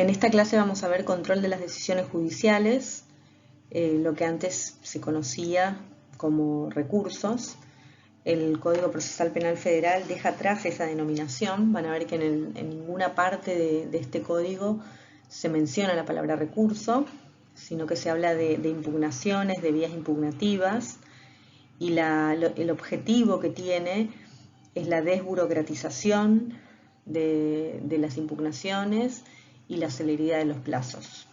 En esta clase vamos a ver control de las decisiones judiciales, lo que antes se conocía como recursos. El Código Procesal Penal Federal deja atrás esa denominación. Van a ver que en ninguna parte de este código se menciona la palabra recurso, sino que se habla de impugnaciones, de vías impugnativas, y el objetivo que tiene es la desburocratización de las impugnaciones y la celeridad de los plazos.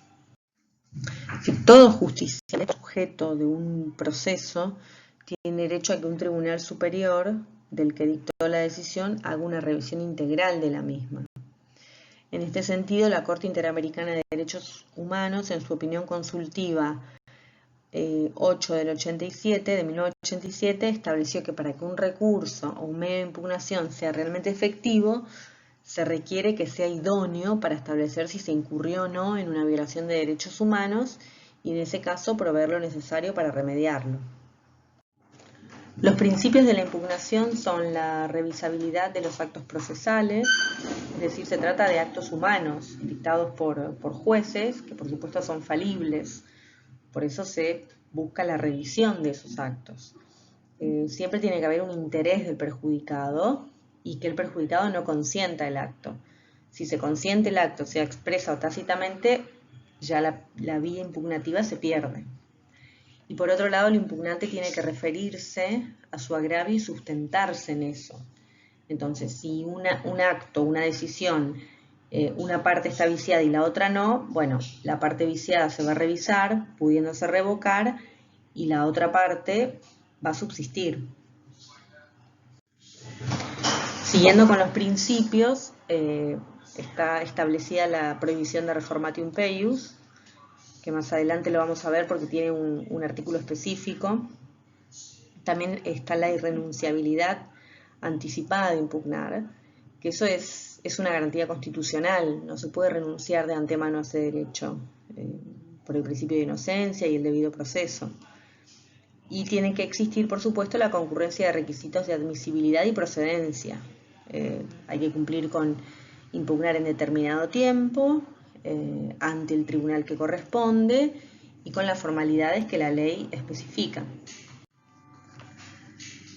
Todo justiciable sujeto de un proceso tiene derecho a que un tribunal superior del que dictó la decisión haga una revisión integral de la misma. En este sentido, la Corte Interamericana de Derechos Humanos, en su opinión consultiva 8 del 87, de 1987, estableció que para que un recurso o un medio de impugnación sea realmente efectivo, se requiere que sea idóneo para establecer si se incurrió o no en una violación de derechos humanos y en ese caso proveer lo necesario para remediarlo. Los principios de la impugnación son la revisabilidad de los actos procesales, es decir, se trata de actos humanos dictados por jueces, que por supuesto son falibles, por eso se busca la revisión de esos actos. Siempre tiene que haber un interés del perjudicado y que el perjudicado no consienta el acto. Si se consiente el acto, sea expresa o tácitamente, ya la vía impugnativa se pierde. Y por otro lado, el impugnante tiene que referirse a su agravio y sustentarse en eso. Entonces, si un acto, una decisión, una parte está viciada y la otra no, bueno, la parte viciada se va a revisar, pudiéndose revocar, y la otra parte va a subsistir. Siguiendo con los principios, está establecida la prohibición de reformatium peius, que más adelante lo vamos a ver porque tiene un artículo específico. También está la irrenunciabilidad anticipada de impugnar, que eso es una garantía constitucional, no se puede renunciar de antemano a ese derecho, por el principio de inocencia y el debido proceso. Y tiene que existir, por supuesto, la concurrencia de requisitos de admisibilidad y procedencia. Hay que cumplir con impugnar en determinado tiempo, ante el tribunal que corresponde y con las formalidades que la ley especifica.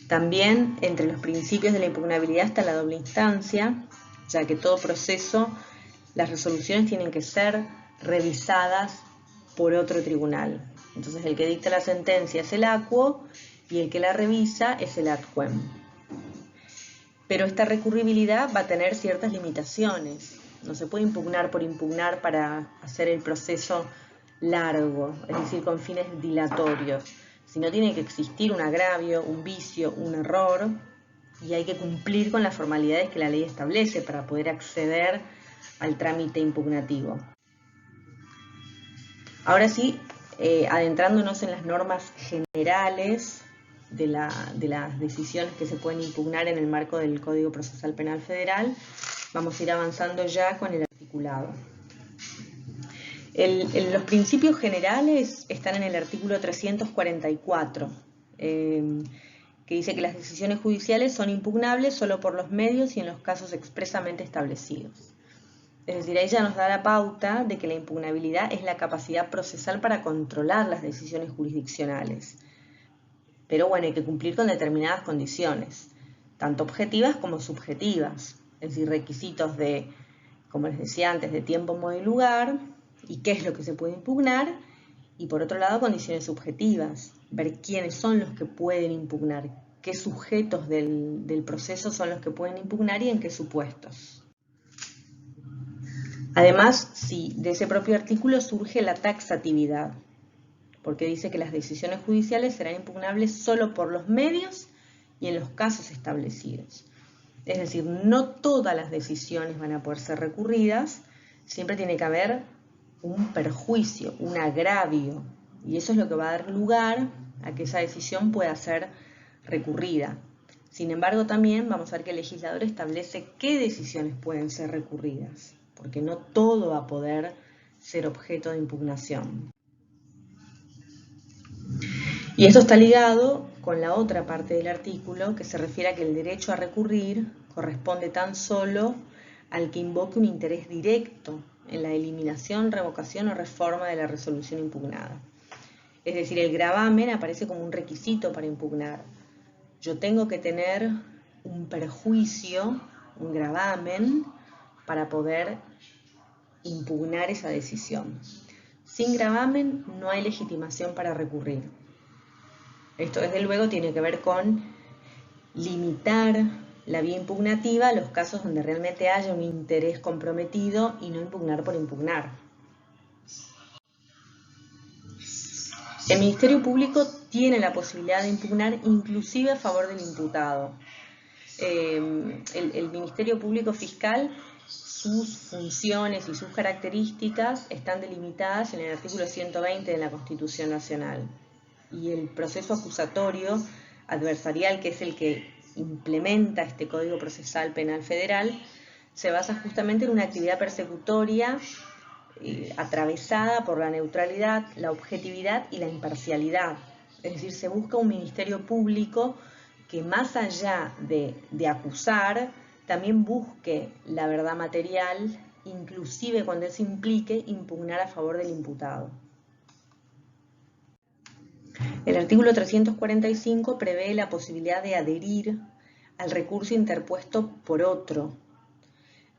También entre los principios de la impugnabilidad está la doble instancia, ya que todo proceso, las resoluciones tienen que ser revisadas por otro tribunal. Entonces el que dicta la sentencia es el aquo y el que la revisa es el ad quem. Pero esta recurribilidad va a tener ciertas limitaciones. No se puede impugnar por impugnar para hacer el proceso largo, es decir, con fines dilatorios, sino tiene que existir un agravio, un vicio, un error, y hay que cumplir con las formalidades que la ley establece para poder acceder al trámite impugnativo. Ahora sí, adentrándonos en las normas generales de las decisiones que se pueden impugnar en el marco del Código Procesal Penal Federal, vamos a ir avanzando ya con el articulado. Los principios generales están en el artículo 344, que dice que las decisiones judiciales son impugnables solo por los medios y en los casos expresamente establecidos. Es decir, ahí ya nos da la pauta de que la impugnabilidad es la capacidad procesal para controlar las decisiones jurisdiccionales. Pero bueno, hay que cumplir con determinadas condiciones, tanto objetivas como subjetivas, es decir, requisitos de, como les decía antes, de tiempo, modo y lugar, y qué es lo que se puede impugnar, y por otro lado condiciones subjetivas, ver quiénes son los que pueden impugnar, qué sujetos del proceso son los que pueden impugnar y en qué supuestos. Además, sí, de ese propio artículo surge la taxatividad, porque dice que las decisiones judiciales serán impugnables solo por los medios y en los casos establecidos. Es decir, no todas las decisiones van a poder ser recurridas, siempre tiene que haber un perjuicio, un agravio, y eso es lo que va a dar lugar a que esa decisión pueda ser recurrida. Sin embargo, también vamos a ver que el legislador establece qué decisiones pueden ser recurridas, porque no todo va a poder ser objeto de impugnación. Y esto está ligado con la otra parte del artículo que se refiere a que el derecho a recurrir corresponde tan solo al que invoque un interés directo en la eliminación, revocación o reforma de la resolución impugnada. Es decir, el gravamen aparece como un requisito para impugnar. Yo tengo que tener un perjuicio, un gravamen, para poder impugnar esa decisión. Sin gravamen no hay legitimación para recurrir. Esto, desde luego, tiene que ver con limitar la vía impugnativa a los casos donde realmente haya un interés comprometido y no impugnar por impugnar. El Ministerio Público tiene la posibilidad de impugnar inclusive a favor del imputado. El Ministerio Público Fiscal, sus funciones y sus características están delimitadas en el artículo 120 de la Constitución Nacional. Y el proceso acusatorio adversarial, que es el que implementa este Código Procesal Penal Federal, se basa justamente en una actividad persecutoria atravesada por la neutralidad, la objetividad y la imparcialidad. Es decir, se busca un ministerio público que, más allá de acusar, también busque la verdad material, inclusive cuando eso implique impugnar a favor del imputado. El artículo 345 prevé la posibilidad de adherir al recurso interpuesto por otro.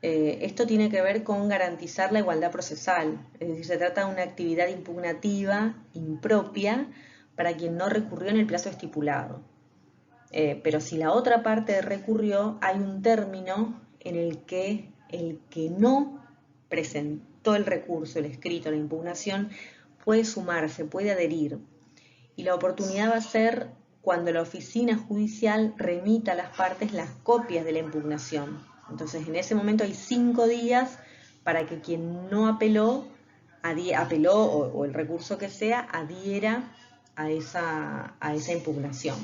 Esto tiene que ver con garantizar la igualdad procesal, es decir, se trata de una actividad impugnativa impropia para quien no recurrió en el plazo estipulado. Pero si la otra parte recurrió, hay un término en el que no presentó el recurso, el escrito, la impugnación, puede sumarse, puede adherir. Y la oportunidad va a ser cuando la oficina judicial remita a las partes las copias de la impugnación. Entonces, en ese momento hay 5 días para que quien no apeló o el recurso que sea, adhiera a esa impugnación.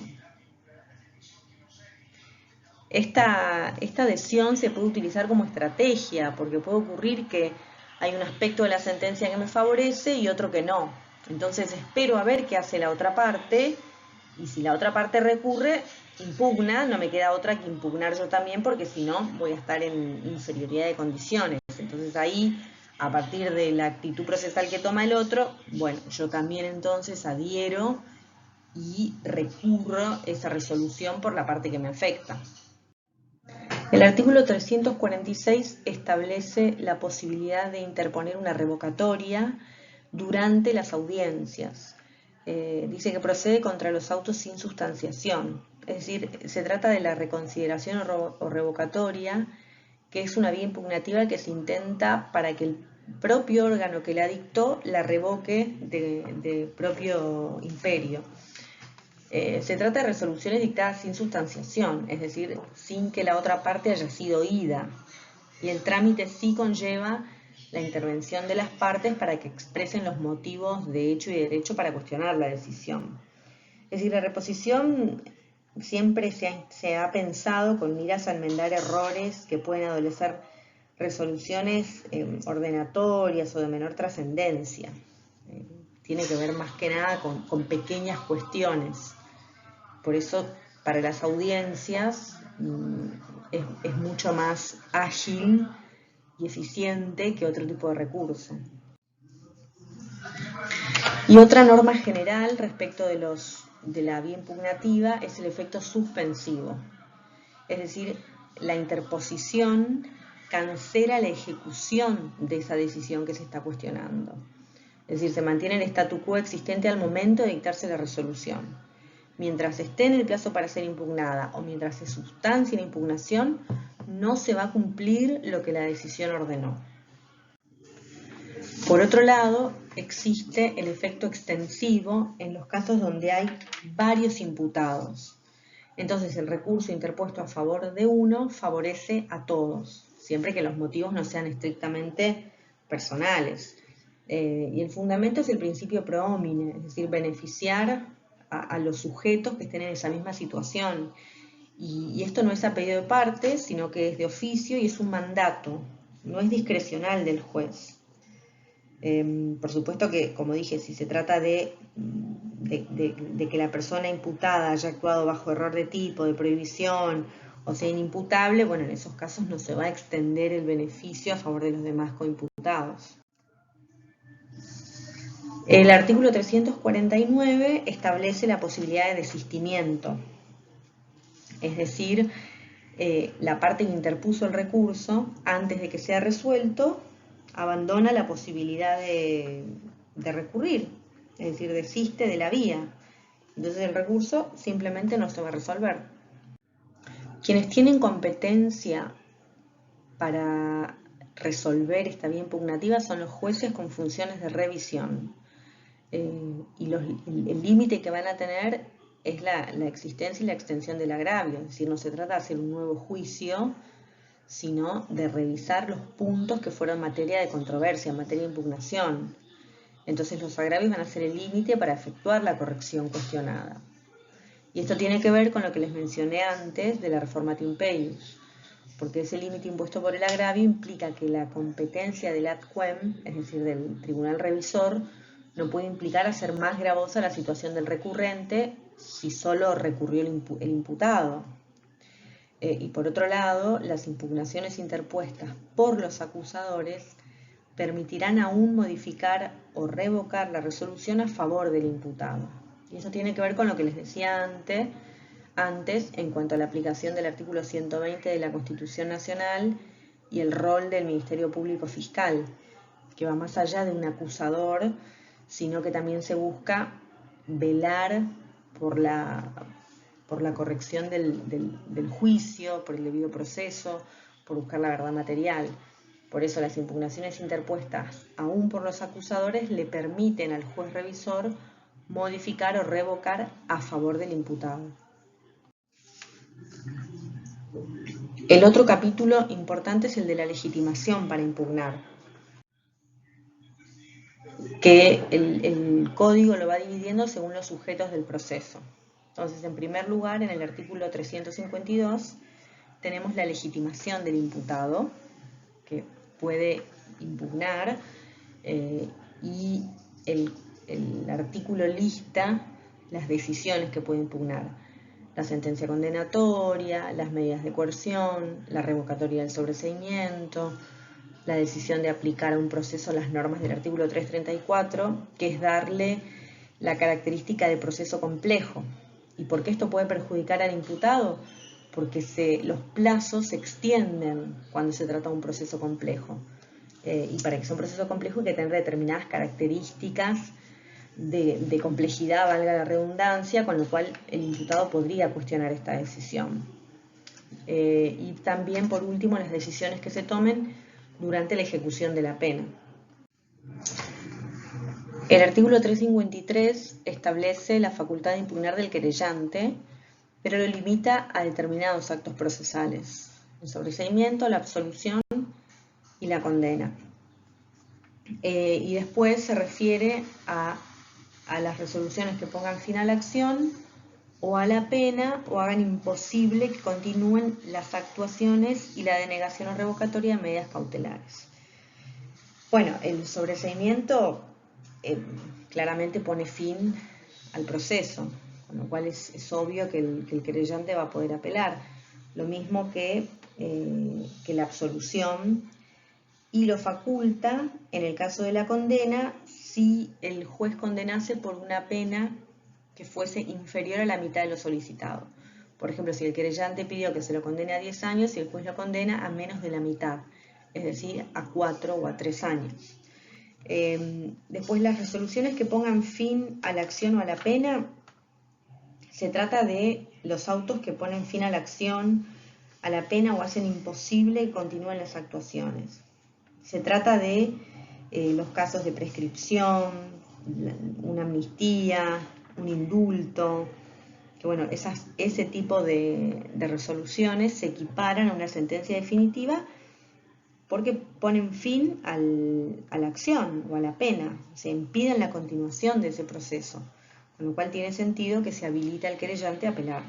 Esta adhesión se puede utilizar como estrategia, porque puede ocurrir que hay un aspecto de la sentencia que me favorece y otro que no. Entonces espero a ver qué hace la otra parte, y si la otra parte recurre, impugna, no me queda otra que impugnar yo también, porque si no voy a estar en inferioridad de condiciones. Entonces ahí, a partir de la actitud procesal que toma el otro, bueno, yo también entonces adhiero y recurro esa resolución por la parte que me afecta. El artículo 346 establece la posibilidad de interponer una revocatoria durante las audiencias. Dice que procede contra los autos sin sustanciación, es decir, se trata de la reconsideración o revocatoria, que es una vía impugnativa que se intenta para que el propio órgano que la dictó la revoque de propio imperio. Se trata de resoluciones dictadas sin sustanciación, es decir, sin que la otra parte haya sido oída, y el trámite sí conlleva la intervención de las partes para que expresen los motivos de hecho y derecho para cuestionar la decisión. Es decir, la reposición siempre se ha pensado con miras a enmendar errores que pueden adolecer resoluciones ordenatorias o de menor trascendencia. Tiene que ver más que nada con pequeñas cuestiones. Por eso, para las audiencias es mucho más ágil y eficiente que otro tipo de recurso. Y otra norma general respecto de la vía impugnativa es el efecto suspensivo. Es decir, la interposición cancela la ejecución de esa decisión que se está cuestionando. Es decir, se mantiene el statu quo existente al momento de dictarse la resolución. Mientras esté en el plazo para ser impugnada o mientras se sustancie la impugnación, no se va a cumplir lo que la decisión ordenó. Por otro lado, existe el efecto extensivo en los casos donde hay varios imputados. Entonces, el recurso interpuesto a favor de uno favorece a todos, siempre que los motivos no sean estrictamente personales. Y el fundamento es el principio pro homine, es decir, beneficiar a los sujetos que estén en esa misma situación. Y esto no es a pedido de parte, sino que es de oficio y es un mandato, no es discrecional del juez. Por supuesto que, como dije, si se trata de que la persona imputada haya actuado bajo error de tipo, de prohibición o sea inimputable, bueno, en esos casos no se va a extender el beneficio a favor de los demás coimputados. El artículo 349 establece la posibilidad de desistimiento, es decir, la parte que interpuso el recurso, antes de que sea resuelto, abandona la posibilidad de recurrir, es decir, desiste de la vía. Entonces el recurso simplemente no se va a resolver. Quienes tienen competencia para resolver esta vía impugnativa son los jueces con funciones de revisión. Y el límite que van a tener es la existencia y la extensión del agravio, es decir, no se trata de hacer un nuevo juicio, sino de revisar los puntos que fueron materia de controversia, materia de impugnación. Entonces los agravios van a ser el límite para efectuar la corrección cuestionada. Y esto tiene que ver con lo que les mencioné antes de la reforma Timpeius, porque ese límite impuesto por el agravio implica que la competencia del ADQUEM, es decir, del tribunal revisor, no puede implicar hacer más gravosa la situación del recurrente si solo recurrió el imputado. Y por otro lado, las impugnaciones interpuestas por los acusadores permitirán aún modificar o revocar la resolución a favor del imputado. Y eso tiene que ver con lo que les decía antes en cuanto a la aplicación del artículo 120 de la Constitución Nacional y el rol del Ministerio Público Fiscal, que va más allá de un acusador, sino que también se busca velar por la corrección del juicio, por el debido proceso, por buscar la verdad material. Por eso las impugnaciones interpuestas, aún por los acusadores, le permiten al juez revisor modificar o revocar a favor del imputado. El otro capítulo importante es el de la legitimación para impugnar, que el código lo va dividiendo según los sujetos del proceso. Entonces, en primer lugar, en el artículo 352, tenemos la legitimación del imputado, que puede impugnar, y el artículo lista las decisiones que puede impugnar: la sentencia condenatoria, las medidas de coerción, la revocatoria del sobreseimiento, la decisión de aplicar a un proceso las normas del artículo 334, que es darle la característica de proceso complejo. ¿Y por qué esto puede perjudicar al imputado? Porque los plazos se extienden cuando se trata de un proceso complejo. Y para que sea un proceso complejo hay que tener determinadas características de complejidad, valga la redundancia, con lo cual el imputado podría cuestionar esta decisión. Y también, por último, las decisiones que se tomen durante la ejecución de la pena. El artículo 353 establece la facultad de impugnar del querellante, pero lo limita a determinados actos procesales: el sobreseimiento, la absolución y la condena. Y después se refiere a las resoluciones que pongan fin a la acción o a la pena o hagan imposible que continúen las actuaciones y la denegación o revocatoria de medidas cautelares. Bueno, el sobreseimiento claramente pone fin al proceso, con lo cual es obvio que el querellante va a poder apelar, lo mismo que la absolución, y lo faculta en el caso de la condena si el juez condenase por una pena que fuese inferior a la mitad de lo solicitado. Por ejemplo, si el querellante pidió que se lo condene a 10 años y el juez lo condena a menos de la mitad, es decir, a 4 o a 3 años. Después, las resoluciones que pongan fin a la acción o a la pena, se trata de los autos que ponen fin a la acción, a la pena o hacen imposible que continúen las actuaciones. Se trata de los casos de prescripción, una amnistía, un indulto, que bueno, ese tipo de resoluciones se equiparan a una sentencia definitiva porque ponen fin a la acción o a la pena, se impiden la continuación de ese proceso, con lo cual tiene sentido que se habilite al querellante a apelar.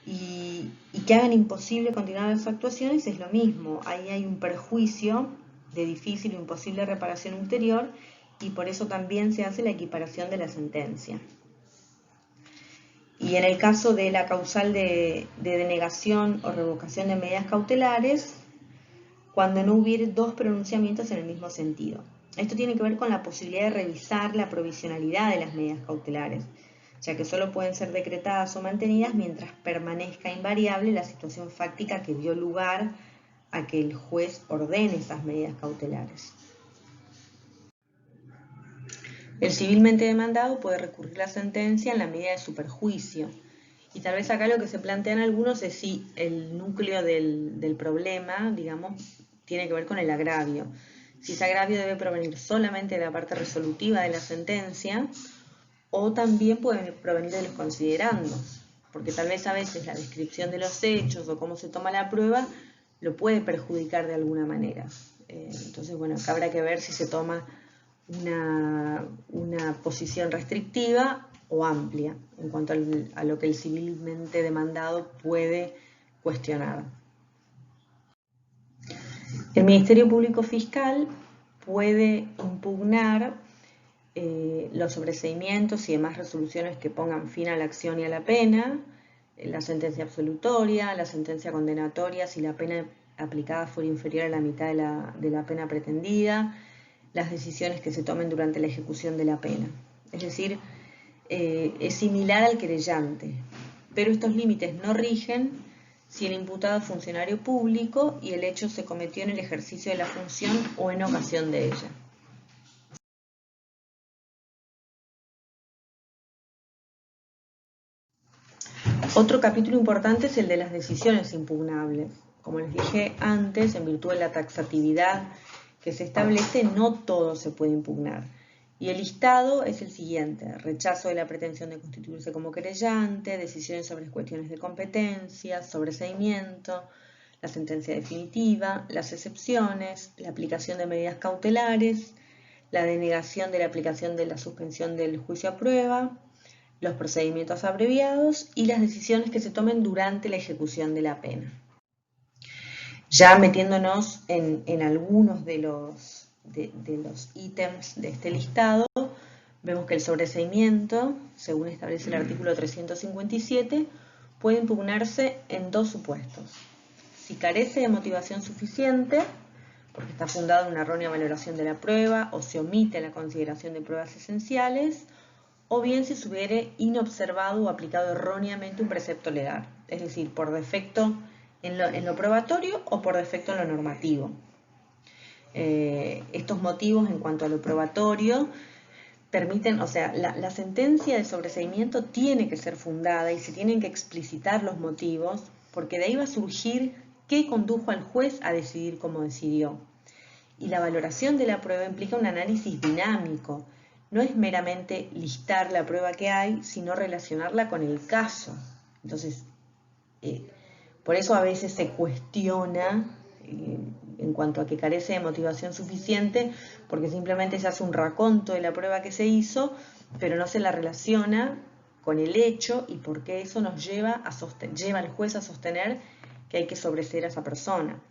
Y que hagan imposible continuar las actuaciones es lo mismo. Ahí hay un perjuicio de difícil o imposible reparación ulterior y por eso también se hace la equiparación de la sentencia. Y en el caso de la causal de denegación o revocación de medidas cautelares, cuando no hubiere dos pronunciamientos en el mismo sentido. Esto tiene que ver con la posibilidad de revisar la provisionalidad de las medidas cautelares, ya que solo pueden ser decretadas o mantenidas mientras permanezca invariable la situación fáctica que dio lugar a que el juez ordene esas medidas cautelares. El civilmente demandado puede recurrir la sentencia en la medida de su perjuicio. Y tal vez acá lo que se plantean algunos es si el núcleo del problema, digamos, tiene que ver con el agravio. Si ese agravio debe provenir solamente de la parte resolutiva de la sentencia o también puede provenir de los considerandos, porque tal vez a veces la descripción de los hechos o cómo se toma la prueba lo puede perjudicar de alguna manera. Entonces, bueno, acá habrá que ver si se toma una posición restrictiva o amplia en cuanto a lo que el civilmente demandado puede cuestionar. El Ministerio Público Fiscal puede impugnar los sobreseimientos y demás resoluciones que pongan fin a la acción y a la pena, la sentencia absolutoria, la sentencia condenatoria si la pena aplicada fuera inferior a la mitad de la pena pretendida, las decisiones que se tomen durante la ejecución de la pena. Es decir, es similar al querellante, pero estos límites no rigen si el imputado es funcionario público y el hecho se cometió en el ejercicio de la función o en ocasión de ella. Otro capítulo importante es el de las decisiones impugnables. Como les dije antes, en virtud de la taxatividad que se establece, no todo se puede impugnar. Y el listado es el siguiente: rechazo de la pretensión de constituirse como querellante, decisiones sobre cuestiones de competencia, sobreseimiento, la sentencia definitiva, las excepciones, la aplicación de medidas cautelares, la denegación de la aplicación de la suspensión del juicio a prueba, los procedimientos abreviados y las decisiones que se tomen durante la ejecución de la pena. Ya metiéndonos en algunos de los ítems de este listado, vemos que el sobreseimiento, según establece el artículo 357, puede impugnarse en dos supuestos: si carece de motivación suficiente, porque está fundado en una errónea valoración de la prueba o se omite la consideración de pruebas esenciales, o bien si se hubiere inobservado o aplicado erróneamente un precepto legal, es decir, por defecto en lo probatorio o por defecto en lo normativo. Estos motivos en cuanto a lo probatorio permiten, o sea, la sentencia de sobreseimiento tiene que ser fundada y se tienen que explicitar los motivos, porque de ahí va a surgir qué condujo al juez a decidir como decidió. Y la valoración de la prueba implica un análisis dinámico. No es meramente listar la prueba que hay, sino relacionarla con el caso. Entonces, por eso a veces se cuestiona en cuanto a que carece de motivación suficiente, porque simplemente se hace un raconto de la prueba que se hizo, pero no se la relaciona con el hecho y por qué eso nos lleva al juez a sostener que hay que sobreseer a esa persona.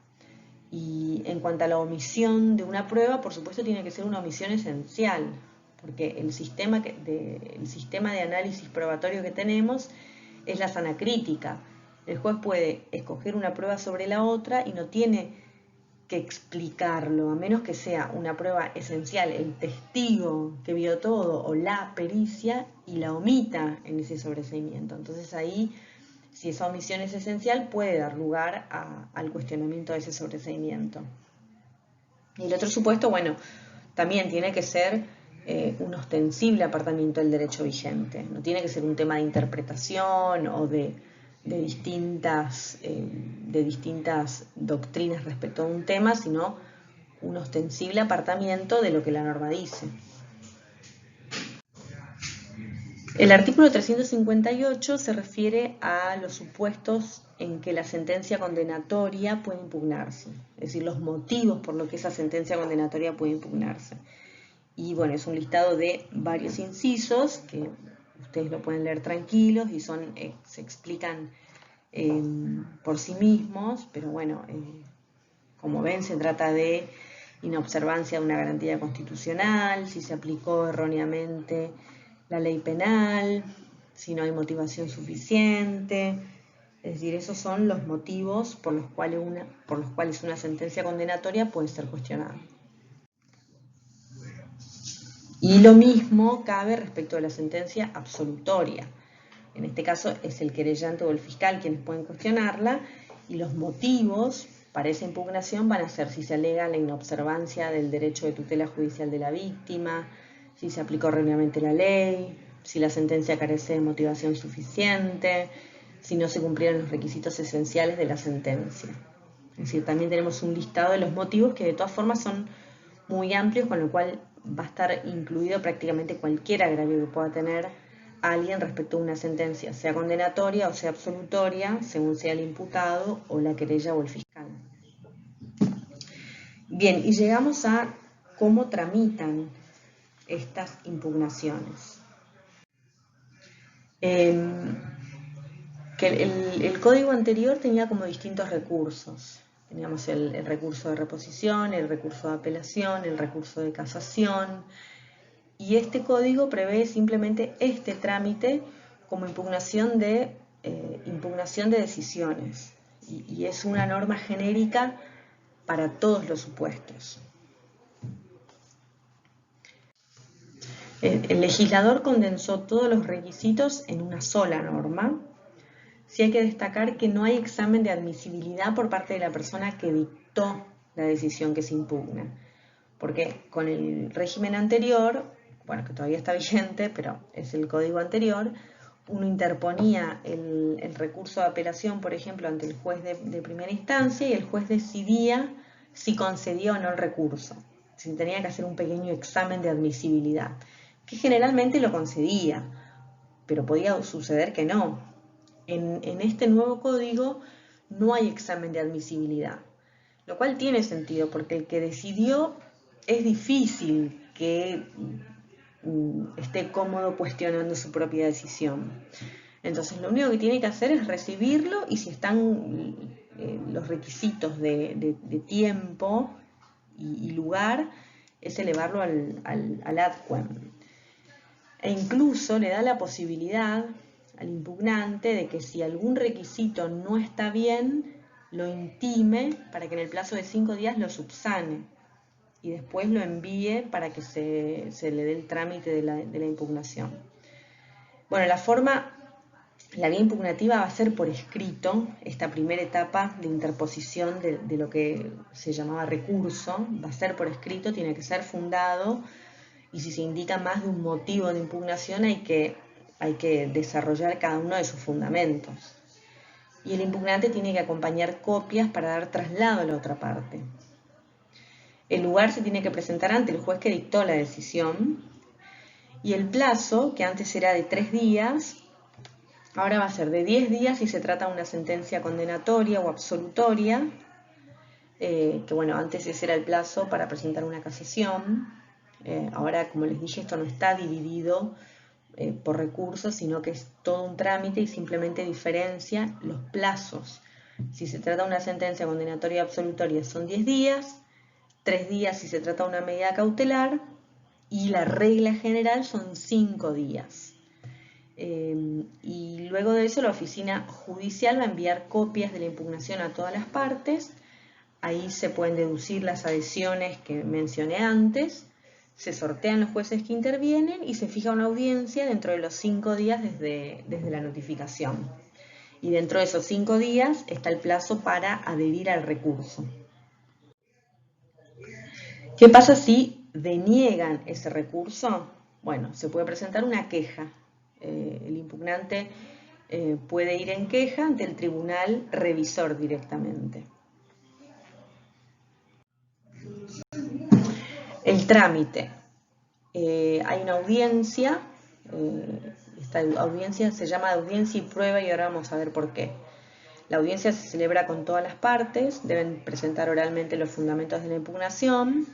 Y en cuanto a la omisión de una prueba, por supuesto tiene que ser una omisión esencial, porque el sistema de análisis probatorio que tenemos es la sana crítica. El juez puede escoger una prueba sobre la otra y no tiene que explicarlo, a menos que sea una prueba esencial, el testigo que vio todo o la pericia, y la omita en ese sobreseimiento. Entonces ahí, si esa omisión es esencial, puede dar lugar al cuestionamiento de ese sobreseimiento. Y el otro supuesto, bueno, también tiene que ser un ostensible apartamiento del derecho vigente. No tiene que ser un tema de interpretación o de distintas doctrinas respecto a un tema, sino un ostensible apartamiento de lo que la norma dice. El artículo 358 se refiere a los supuestos en que la sentencia condenatoria puede impugnarse, es decir, los motivos por los que esa sentencia condenatoria puede impugnarse. Y bueno, es un listado de varios incisos que ustedes lo pueden leer tranquilos y se explican por sí mismos, pero bueno, como ven, se trata de inobservancia de una garantía constitucional, si se aplicó erróneamente la ley penal, si no hay motivación suficiente. Es decir, esos son los motivos por los cuales una sentencia condenatoria puede ser cuestionada. Y lo mismo cabe respecto de la sentencia absolutoria. En este caso es el querellante o el fiscal quienes pueden cuestionarla, y los motivos para esa impugnación van a ser si se alega la inobservancia del derecho de tutela judicial de la víctima, si se aplicó erróneamente la ley, si la sentencia carece de motivación suficiente, si no se cumplieron los requisitos esenciales de la sentencia. Es decir, también tenemos un listado de los motivos que de todas formas son muy amplios, con lo cual va a estar incluido prácticamente cualquier agravio que pueda tener alguien respecto a una sentencia, sea condenatoria o sea absolutoria, según sea el imputado o la querella o el fiscal. Bien, y llegamos a cómo tramitan estas impugnaciones. Que el código anterior tenía como distintos recursos. Teníamos el recurso de reposición, el recurso de apelación, el recurso de casación, y este código prevé simplemente este trámite como impugnación de decisiones, y es una norma genérica para todos los supuestos. El legislador condensó todos los requisitos en una sola norma. Sí hay que destacar que no hay examen de admisibilidad por parte de la persona que dictó la decisión que se impugna, porque con el régimen anterior, bueno, que todavía está vigente, pero es el código anterior, uno interponía el recurso de apelación, por ejemplo, ante el juez de primera instancia, y el juez decidía si concedía o no el recurso. Se tenía que hacer un pequeño examen de admisibilidad, que generalmente lo concedía, pero podía suceder que no. En este nuevo código no hay examen de admisibilidad, lo cual tiene sentido, porque el que decidió es difícil que esté cómodo cuestionando su propia decisión. Entonces lo único que tiene que hacer es recibirlo, y si están los requisitos de tiempo y lugar, es elevarlo al ADQUEM. E incluso le da la posibilidad al impugnante de que si algún requisito no está bien, lo intime para que en el plazo de 5 días lo subsane y después lo envíe para que se le dé el trámite de la impugnación. Bueno, la vía impugnativa va a ser por escrito. Esta primera etapa de interposición de lo que se llamaba recurso va a ser por escrito, tiene que ser fundado, y si se indica más de un motivo de impugnación hay que desarrollar cada uno de sus fundamentos. Y el impugnante tiene que acompañar copias para dar traslado a la otra parte. El lugar se tiene que presentar ante el juez que dictó la decisión, y el plazo, que antes era de 3 días, ahora va a ser de 10 días si se trata de una sentencia condenatoria o absolutoria, que bueno, antes ese era el plazo para presentar una casación. Ahora, como les dije, esto no está dividido por recursos, sino que es todo un trámite y simplemente diferencia los plazos. Si se trata de una sentencia condenatoria absolutoria son 10 días, 3 días si se trata de una medida cautelar, y la regla general son 5 días. Y luego de eso la oficina judicial va a enviar copias de la impugnación a todas las partes. Ahí se pueden deducir las adhesiones que mencioné antes, se sortean los jueces que intervienen y se fija una audiencia dentro de los 5 días desde la notificación. Y dentro de esos 5 días está el plazo para adherir al recurso. ¿Qué pasa si deniegan ese recurso? Bueno, se puede presentar una queja. El impugnante puede ir en queja ante el tribunal revisor directamente. El trámite. Hay una audiencia, esta audiencia se llama audiencia y prueba, y ahora vamos a ver por qué. La audiencia se celebra con todas las partes, deben presentar oralmente los fundamentos de la impugnación,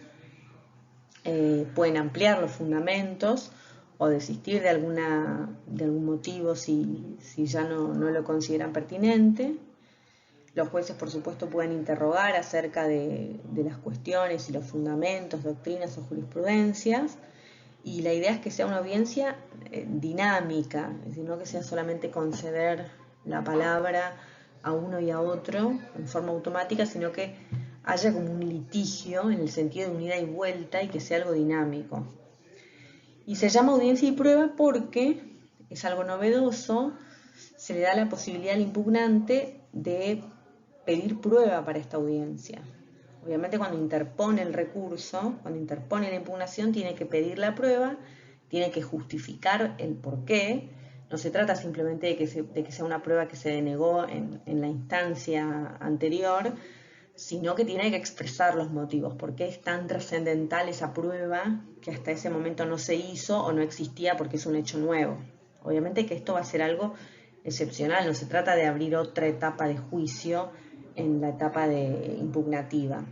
pueden ampliar los fundamentos o desistir de algún motivo si ya no lo consideran pertinente. Los jueces, por supuesto, pueden interrogar acerca de las cuestiones y los fundamentos, doctrinas o jurisprudencias, Y la idea es que sea una audiencia dinámica, es decir, no que sea solamente conceder la palabra a uno y a otro en forma automática, sino que haya como un litigio en el sentido de un ida y vuelta y que sea algo dinámico. Y se llama audiencia y prueba porque es algo novedoso, se le da la posibilidad al impugnante de pedir prueba para esta audiencia. Obviamente cuando interpone el recurso, cuando interpone la impugnación, tiene que pedir la prueba, tiene que justificar el porqué. No se trata simplemente de que sea una prueba que se denegó en la instancia anterior, sino que tiene que expresar los motivos. ¿Por qué es tan trascendental esa prueba que hasta ese momento no se hizo o no existía porque es un hecho nuevo? Obviamente que esto va a ser algo excepcional, no se trata de abrir otra etapa de juicio en la etapa de impugnativa.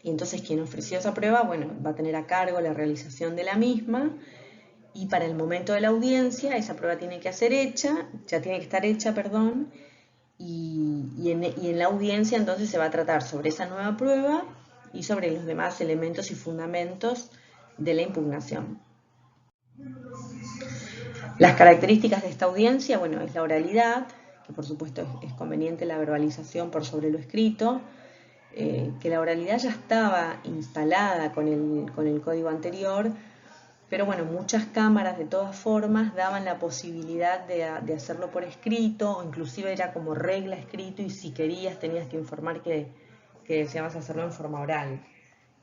Y entonces quien ofreció esa prueba, bueno, va a tener a cargo la realización de la misma, y para el momento de la audiencia esa prueba tiene que estar hecha, y en la audiencia entonces se va a tratar sobre esa nueva prueba y sobre los demás elementos y fundamentos de la impugnación. Las características de esta audiencia, bueno, es la oralidad, que por supuesto es conveniente la verbalización por sobre lo escrito, que la oralidad ya estaba instalada con el código anterior, pero bueno, muchas cámaras de todas formas daban la posibilidad de hacerlo por escrito, o inclusive era como regla escrito, y si querías tenías que informar que deseabas hacerlo en forma oral.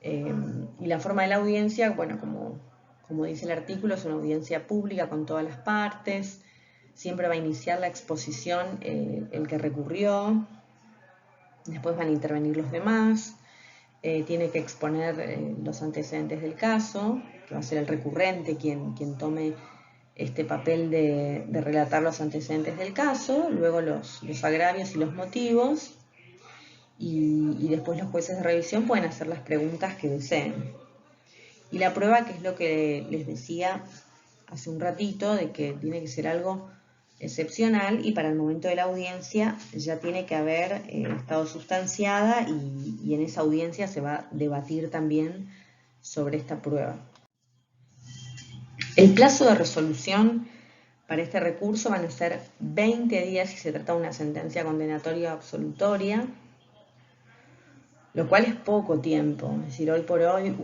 Y la forma de la audiencia, bueno, como dice el artículo, es una audiencia pública con todas las partes, siempre va a iniciar la exposición el que recurrió, después van a intervenir los demás, tiene que exponer los antecedentes del caso, que va a ser el recurrente quien tome este papel de relatar los antecedentes del caso, luego los agravios y los motivos, y después los jueces de revisión pueden hacer las preguntas que deseen. Y la prueba, que es lo que les decía hace un ratito, de que tiene que ser algo excepcional y para el momento de la audiencia ya tiene que haber estado sustanciada, y en esa audiencia se va a debatir también sobre esta prueba. El plazo de resolución para este recurso van a ser 20 días si se trata de una sentencia condenatoria o absolutoria, lo cual es poco tiempo. Es decir, hoy por hoy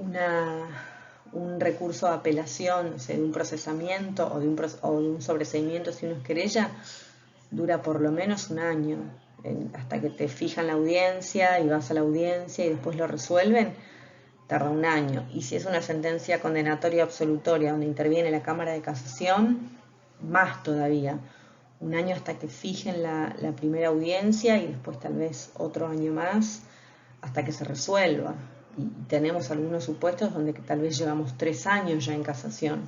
un recurso de apelación, o sea, de un procesamiento o de un sobreseimiento si uno es querella, dura por lo menos un año, hasta que te fijan la audiencia y vas a la audiencia y después lo resuelven, tarda un año. Y si es una sentencia condenatoria absolutoria donde interviene la Cámara de Casación, más todavía, un año hasta que fijen la primera audiencia y después tal vez otro año más hasta que se resuelva. Y tenemos algunos supuestos donde tal vez llevamos 3 años ya en casación,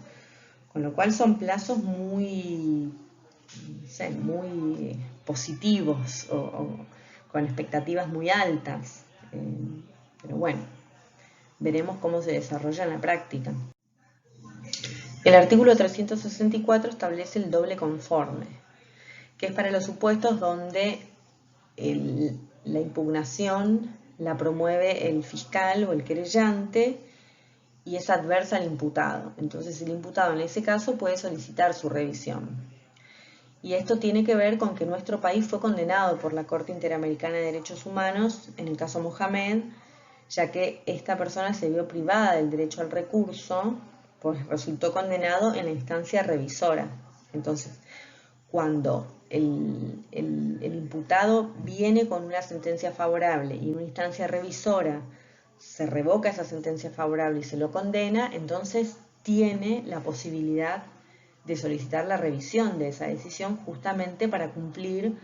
con lo cual son plazos muy positivos o con expectativas muy altas, pero bueno, veremos cómo se desarrolla en la práctica. El artículo 364 establece el doble conforme, que es para los supuestos donde la impugnación la promueve el fiscal o el querellante y es adversa al imputado. Entonces el imputado en ese caso puede solicitar su revisión. Y esto tiene que ver con que nuestro país fue condenado por la Corte Interamericana de Derechos Humanos en el caso Mohamed, ya que esta persona se vio privada del derecho al recurso, pues resultó condenado en la instancia revisora. Entonces, cuando el imputado viene con una sentencia favorable y en una instancia revisora se revoca esa sentencia favorable y se lo condena, entonces tiene la posibilidad de solicitar la revisión de esa decisión, justamente para cumplir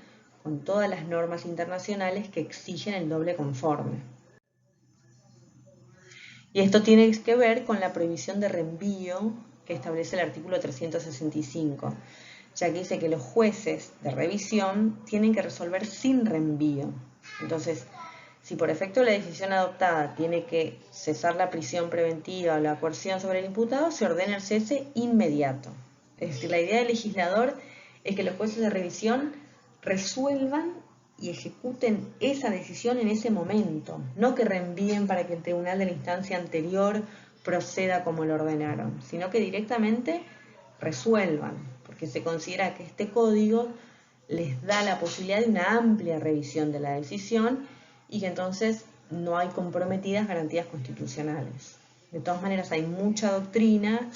con todas las normas internacionales que exigen el doble conforme. Y esto tiene que ver con la prohibición de reenvío que establece el artículo 365, ya que dice que los jueces de revisión tienen que resolver sin reenvío. Entonces, si por efecto de la decisión adoptada tiene que cesar la prisión preventiva o la coerción sobre el imputado, se ordena el cese inmediato. Es decir, la idea del legislador es que los jueces de revisión resuelvan y ejecuten esa decisión en ese momento, no que reenvíen para que el tribunal de la instancia anterior proceda como lo ordenaron, sino que directamente resuelvan, porque se considera que este código les da la posibilidad de una amplia revisión de la decisión y que entonces no hay comprometidas garantías constitucionales. De todas maneras, hay mucha doctrina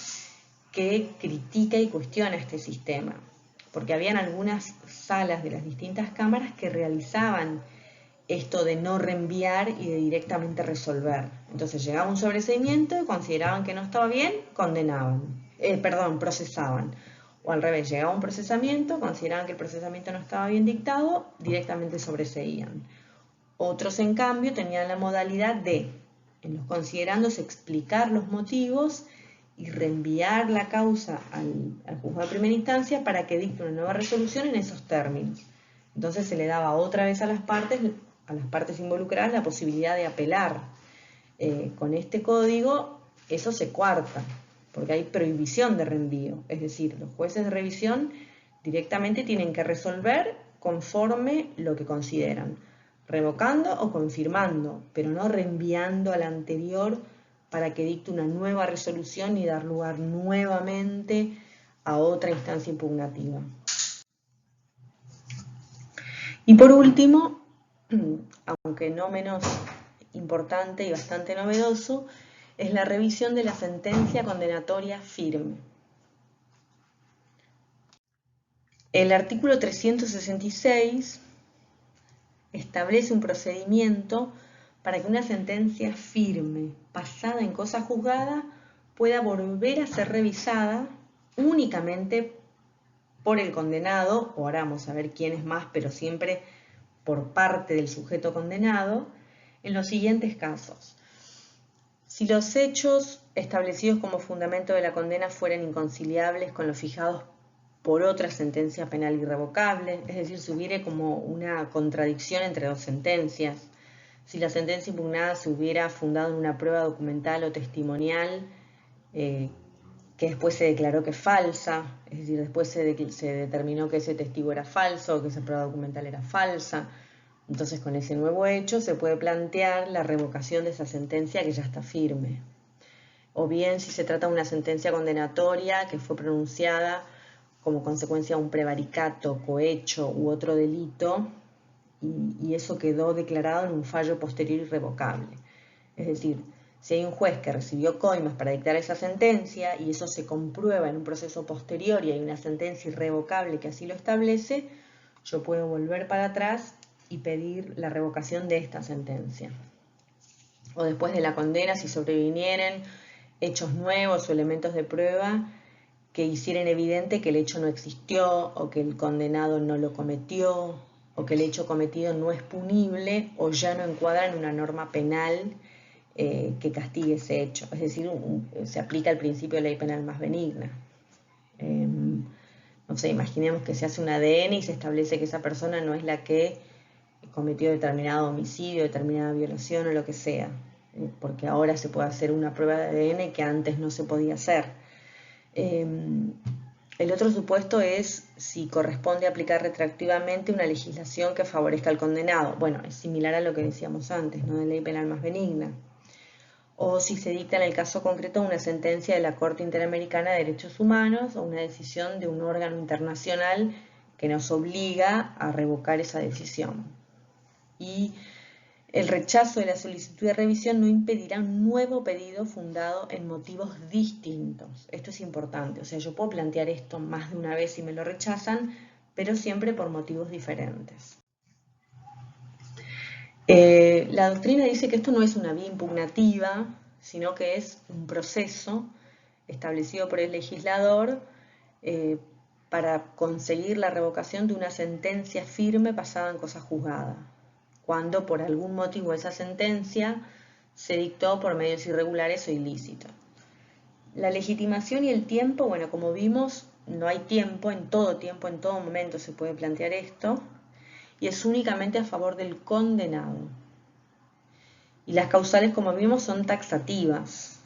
que critica y cuestiona este sistema, porque habían algunas salas de las distintas cámaras que realizaban esto de no reenviar y de directamente resolver. Entonces llegaba un sobreseimiento y consideraban que no estaba bien, procesaban. O al revés, llegaba un procesamiento, consideraban que el procesamiento no estaba bien dictado, directamente sobreseían. Otros, en cambio, tenían la modalidad de, en los considerandos, explicar los motivos y reenviar la causa al juzgado de primera instancia para que dicte una nueva resolución en esos términos. Entonces se le daba otra vez a las partes involucradas la posibilidad de apelar. Con este código eso se coarta, porque hay prohibición de reenvío, es decir, los jueces de revisión directamente tienen que resolver conforme lo que consideran, revocando o confirmando, pero no reenviando a la anterior para que dicte una nueva resolución y dar lugar nuevamente a otra instancia impugnativa. Y por último, aunque no menos importante y bastante novedoso, es la revisión de la sentencia condenatoria firme. El artículo 366 establece un procedimiento para que una sentencia firme, pasada en cosa juzgada, pueda volver a ser revisada únicamente por el condenado, o ahora vamos a ver quién es más, pero siempre por parte del sujeto condenado, en los siguientes casos. Si los hechos establecidos como fundamento de la condena fueran inconciliables con los fijados por otra sentencia penal irrevocable, es decir, si hubiera como una contradicción entre dos sentencias, si la sentencia impugnada se hubiera fundado en una prueba documental o testimonial que después se declaró que es falsa, es decir, después se determinó que ese testigo era falso o que esa prueba documental era falsa. Entonces, con ese nuevo hecho se puede plantear la revocación de esa sentencia que ya está firme. O bien, si se trata de una sentencia condenatoria que fue pronunciada como consecuencia de un prevaricato, cohecho u otro delito, y eso quedó declarado en un fallo posterior irrevocable. Es decir, si hay un juez que recibió coimas para dictar esa sentencia y eso se comprueba en un proceso posterior y hay una sentencia irrevocable que así lo establece, yo puedo volver para atrás y pedir la revocación de esta sentencia. O después de la condena, si sobrevinieren hechos nuevos o elementos de prueba que hicieran evidente que el hecho no existió o que el condenado no lo cometió o que el hecho cometido no es punible o ya no encuadra en una norma penal que castigue ese hecho. Es decir, se aplica el principio de ley penal más benigna. No sé, imaginemos que se hace un ADN y se establece que esa persona no es la que cometió determinado homicidio, determinada violación o lo que sea, porque ahora se puede hacer una prueba de ADN que antes no se podía hacer. El otro supuesto es si corresponde aplicar retroactivamente una legislación que favorezca al condenado. Bueno, es similar a lo que decíamos antes, ¿no? De ley penal más benigna. O si se dicta en el caso concreto una sentencia de la Corte Interamericana de Derechos Humanos o una decisión de un órgano internacional que nos obliga a revocar esa decisión. Y el rechazo de la solicitud de revisión no impedirá un nuevo pedido fundado en motivos distintos. Esto es importante, o sea, yo puedo plantear esto más de una vez si me lo rechazan, pero siempre por motivos diferentes. La doctrina dice que esto no es una vía impugnativa, sino que es un proceso establecido por el legislador para conseguir la revocación de una sentencia firme pasada en cosa juzgada, cuando por algún motivo esa sentencia se dictó por medios irregulares o ilícitos. La legitimación y el tiempo, bueno, como vimos, no hay tiempo, en todo momento se puede plantear esto, y es únicamente a favor del condenado. Y las causales, como vimos, son taxativas,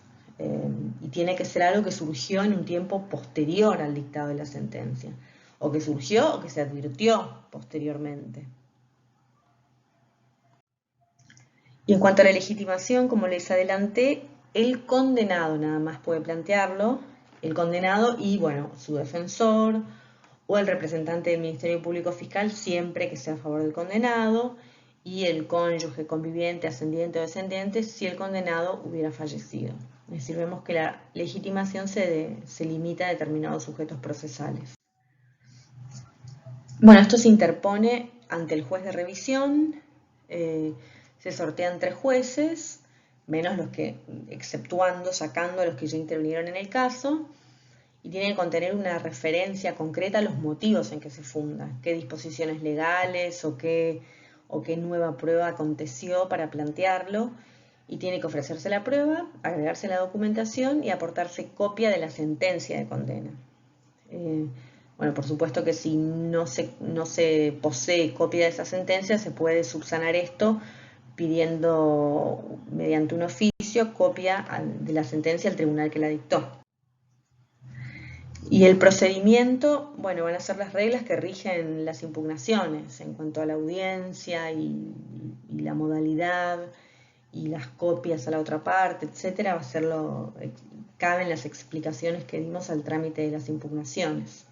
y tiene que ser algo que surgió en un tiempo posterior al dictado de la sentencia, o que surgió o que se advirtió posteriormente. Y en cuanto a la legitimación, como les adelanté, El condenado nada más puede plantearlo, el condenado y, bueno, su defensor o el representante del Ministerio Público Fiscal siempre que sea a favor del condenado, y el cónyuge, conviviente, ascendiente o descendiente si el condenado hubiera fallecido. Es decir, vemos que la legitimación se limita a determinados sujetos procesales. Bueno, esto se interpone ante el juez de revisión, se sortean 3 jueces, menos los que, exceptuando, sacando a los que ya intervinieron en el caso, y tiene que contener una referencia concreta a los motivos en que se funda, qué disposiciones legales o qué nueva prueba aconteció para plantearlo, y tiene que ofrecerse la prueba, agregarse la documentación y aportarse copia de la sentencia de condena. Bueno, por supuesto que si no se posee copia de esa sentencia, se puede subsanar esto pidiendo mediante un oficio copia de la sentencia al tribunal que la dictó. Y el procedimiento, bueno, van a ser las reglas que rigen las impugnaciones en cuanto a la audiencia y la modalidad y las copias a la otra parte, etcétera. Caben las explicaciones que dimos al trámite de las impugnaciones.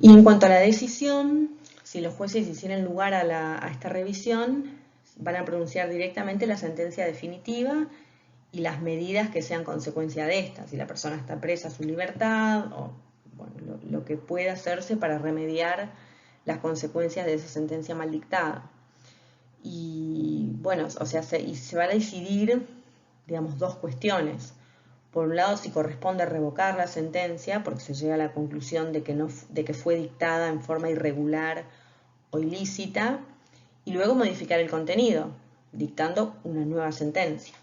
Y en cuanto a la decisión, si los jueces hicieran lugar a esta revisión, van a pronunciar directamente la sentencia definitiva y las medidas que sean consecuencia de esta, si la persona está presa a su libertad, o bueno, lo que pueda hacerse para remediar las consecuencias de esa sentencia mal dictada. Y bueno, o sea, se van a decidir, digamos, 2 cuestiones. Por un lado, si corresponde revocar la sentencia, porque se llega a la conclusión de que fue dictada en forma irregular o ilícita, y luego modificar el contenido, dictando una nueva sentencia.